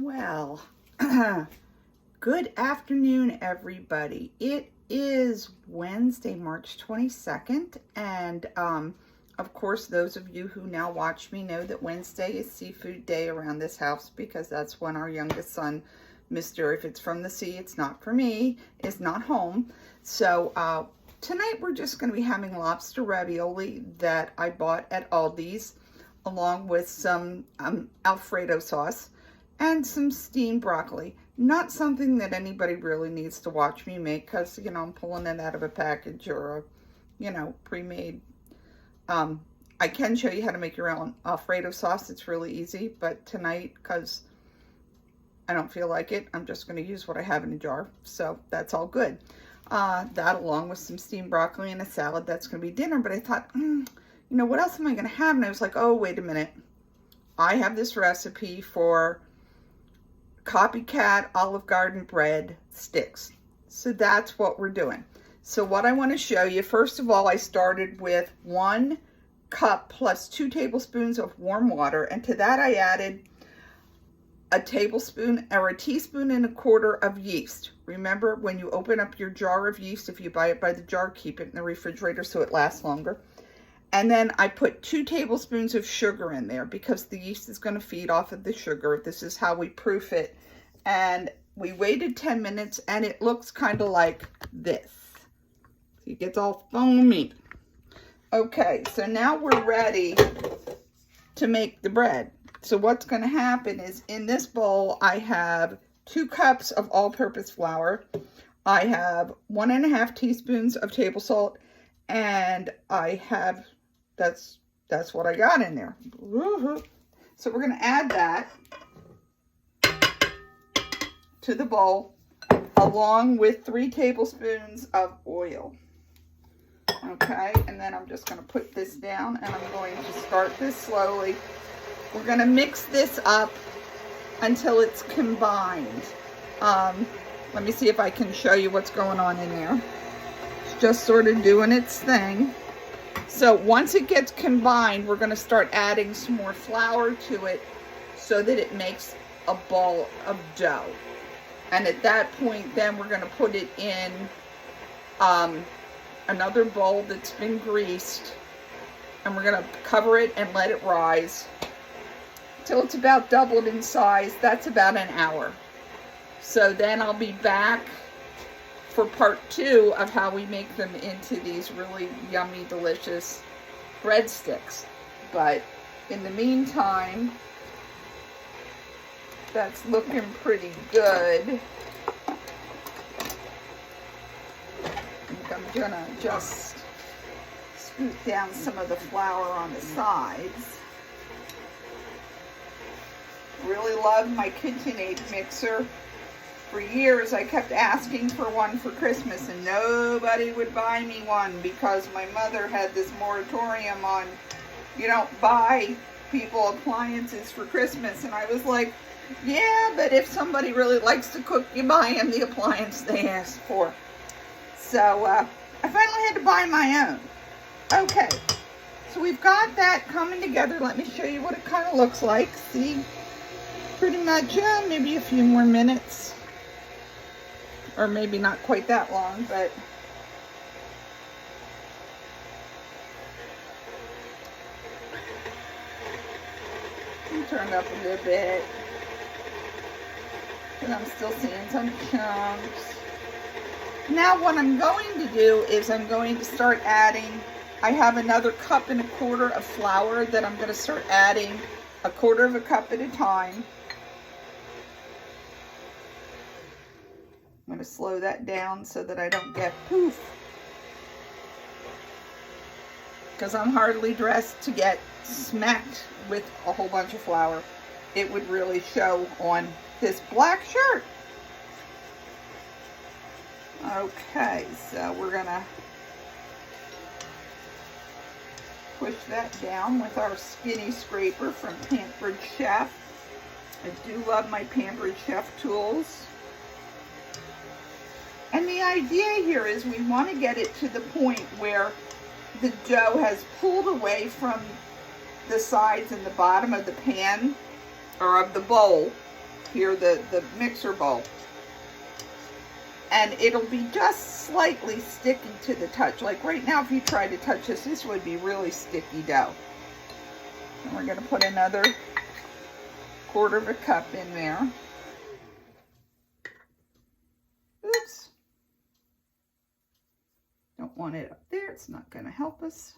Well, good afternoon, everybody. It is Wednesday, March 22nd, and of course, those of you who now watch me know that Wednesday is seafood day around this house because that's when our youngest son, Mr. If it's from the sea, it's not for me, is not home. So tonight we're just going to be having lobster ravioli that I bought at Aldi's, along with some Alfredo sauce and some steamed broccoli. Not something that anybody really needs to watch me make because, you know, I'm pulling it out of a package or a, pre-made. I can show you how to make your own Alfredo sauce. It's really easy, but tonight, because I don't feel like it, I'm just going to use what I have in a jar. So that's all good. That along with some steamed broccoli and a salad, that's going to be dinner. But I thought, what else am I going to have? And I was like, oh, wait a minute. I have this recipe for copycat Olive Garden bread sticks. So that's what we're doing. So what I want to show you, first of all, I started with 1 cup plus 2 tablespoons of warm water. And to that I added a tablespoon or a teaspoon and a quarter of yeast. Remember, when you open up your jar of yeast, if you buy it by the jar, keep it in the refrigerator so it lasts longer. And then I put 2 tablespoons of sugar in there because the yeast is going to feed off of the sugar. This is how we proof it. And we waited 10 minutes and it looks kind of like this. See, it gets all foamy. Okay, so now we're ready to make the bread. So what's going to happen is in this bowl, I have 2 cups of all-purpose flour. I have 1.5 teaspoons of table salt, and I have, that's what I got in there. Woo-hoo. So we're going to add that to the bowl along with 3 tablespoons of oil. Okay, and then I'm just going to put this down and I'm going to start this slowly. We're going to mix this up until it's combined. Let me see if I can show you what's going on in there. It's just sort of doing its thing. So once it gets combined, we're going to start adding some more flour to it so that it makes a ball of dough. And at that point, then we're going to put it in another bowl that's been greased, and we're going to cover it and let it rise till it's about doubled in size. That's about an hour. So then I'll be back for part 2 of how we make them into these really yummy, delicious breadsticks. But in the meantime, that's looking pretty good. I'm gonna just scoop down some of the flour on the sides. Really love my KitchenAid mixer. For years I kept asking for one for Christmas and nobody would buy me one because my mother had this moratorium on you don't buy people appliances for Christmas. And I was like, yeah, but if somebody really likes to cook, you buy them the appliance they asked for. So I finally had to buy my own. Okay, so we've got that coming together. Let me show you what it kind of looks like. See, pretty much, maybe a few more minutes. Or maybe not quite that long, but turn up a little bit. And I'm still seeing some chunks. Now what I'm going to do is I'm going to start adding, I have another 1.25 cups of flour that I'm going to start adding 1/4 cup at a time. I'm going to slow that down so that I don't get poof. Because I'm hardly dressed to get smacked with a whole bunch of flour. It would really show on this black shirt. Okay, so we're gonna push that down with our skinny scraper from Pampered Chef. I do love my Pampered Chef tools. And the idea here is we want to get it to the point where the dough has pulled away from the sides and the bottom of the pan or of the bowl, here, the mixer bowl. And it'll be just slightly sticky to the touch. Like right now, if you try to touch this, this would be really sticky dough. And we're going to put another 1/4 cup in there. Oops. Don't want it up there. It's not going to help us.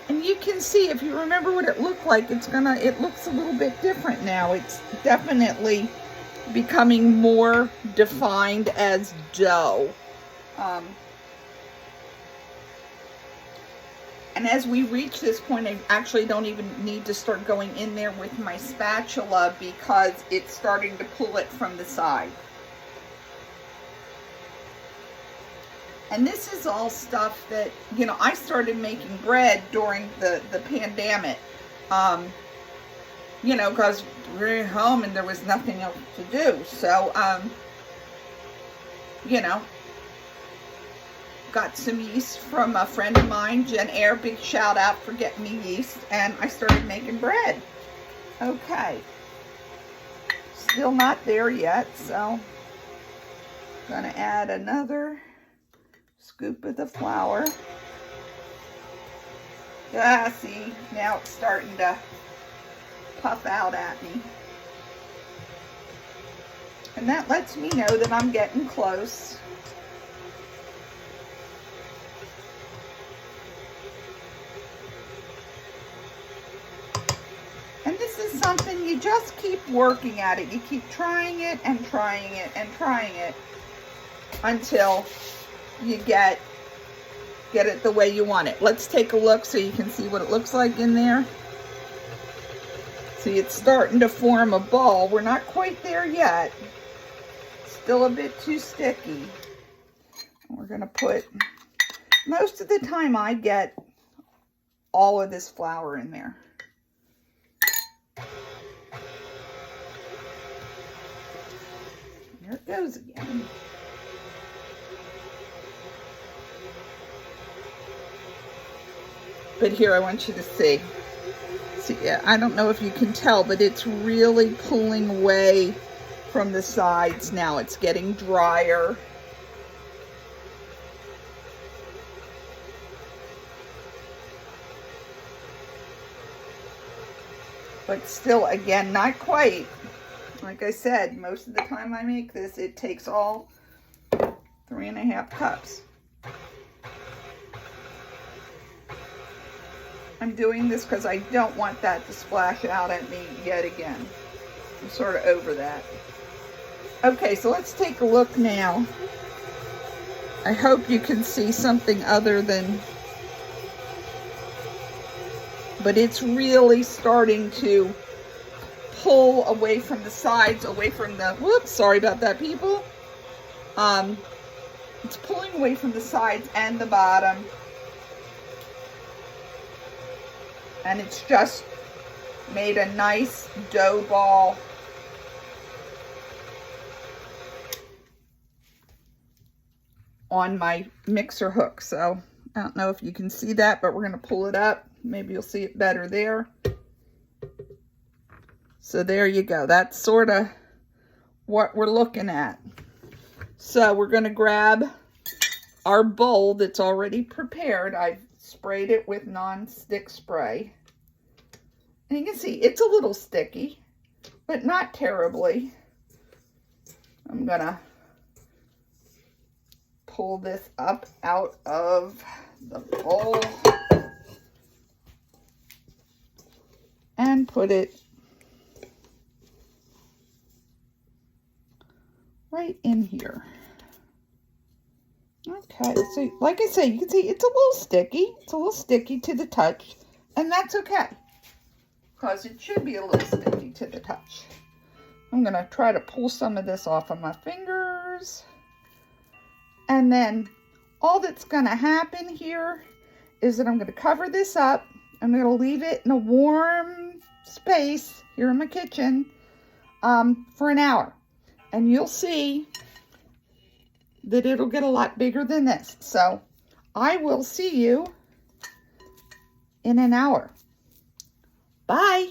And you can see, if you remember what it looked like, it looks a little bit different now. It's definitely becoming more defined as dough. And as we reach this point, I actually don't even need to start going in there with my spatula because it's starting to pull it from the side. And this is all stuff that, you know, I started making bread during the pandemic. You know, because we were at home and there was nothing else to do. So, you know, got some yeast from a friend of mine, Jen Eyre, big shout out for getting me yeast, and I started making bread. Okay. Still not there yet, so gonna add another scoop of the flour. Ah, see, now it's starting to puff out at me. And that lets me know that I'm getting close. And this is something you just keep working at it. You keep trying it and trying it and trying it until you get it the way you want it. Let's take a look so you can see what it looks like in there. See, it's starting to form a ball. We're not quite there yet. Still a bit too sticky. We're gonna put, most of the time I get all of this flour in there. There it goes again. But here I want you to see. See, I don't know if you can tell, but it's really pulling away from the sides now. It's getting drier. But still, again, not quite. Like I said, most of the time I make this, it takes all 3½ cups. I'm doing this because I don't want that to splash out at me yet again. I'm sort of over that. Okay, so let's take a look now. I hope you can see something other than, but it's really starting to pull away from the sides, away from the, whoops, sorry about that, people. It's pulling away from the sides and the bottom. And it's just made a nice dough ball. On my mixer hook. So I don't know if you can see that, but we're going to pull it up. Maybe you'll see it better there. So there you go. That's sort of what we're looking at. So we're going to grab our bowl that's already prepared. I've sprayed it with non-stick spray. And you can see it's a little sticky, but not terribly. I'm going to pull this up out of the bowl and put it right in here. Okay, so like I say, you can see it's a little sticky. It's a little sticky to the touch, and that's okay, because it should be a little sticky to the touch. I'm going to try to pull some of this off of my fingers. And then all that's going to happen here is that I'm going to cover this up. I'm going to leave it in a warm space here in my kitchen for an hour. And you'll see that it'll get a lot bigger than this. So I will see you in an hour. Bye.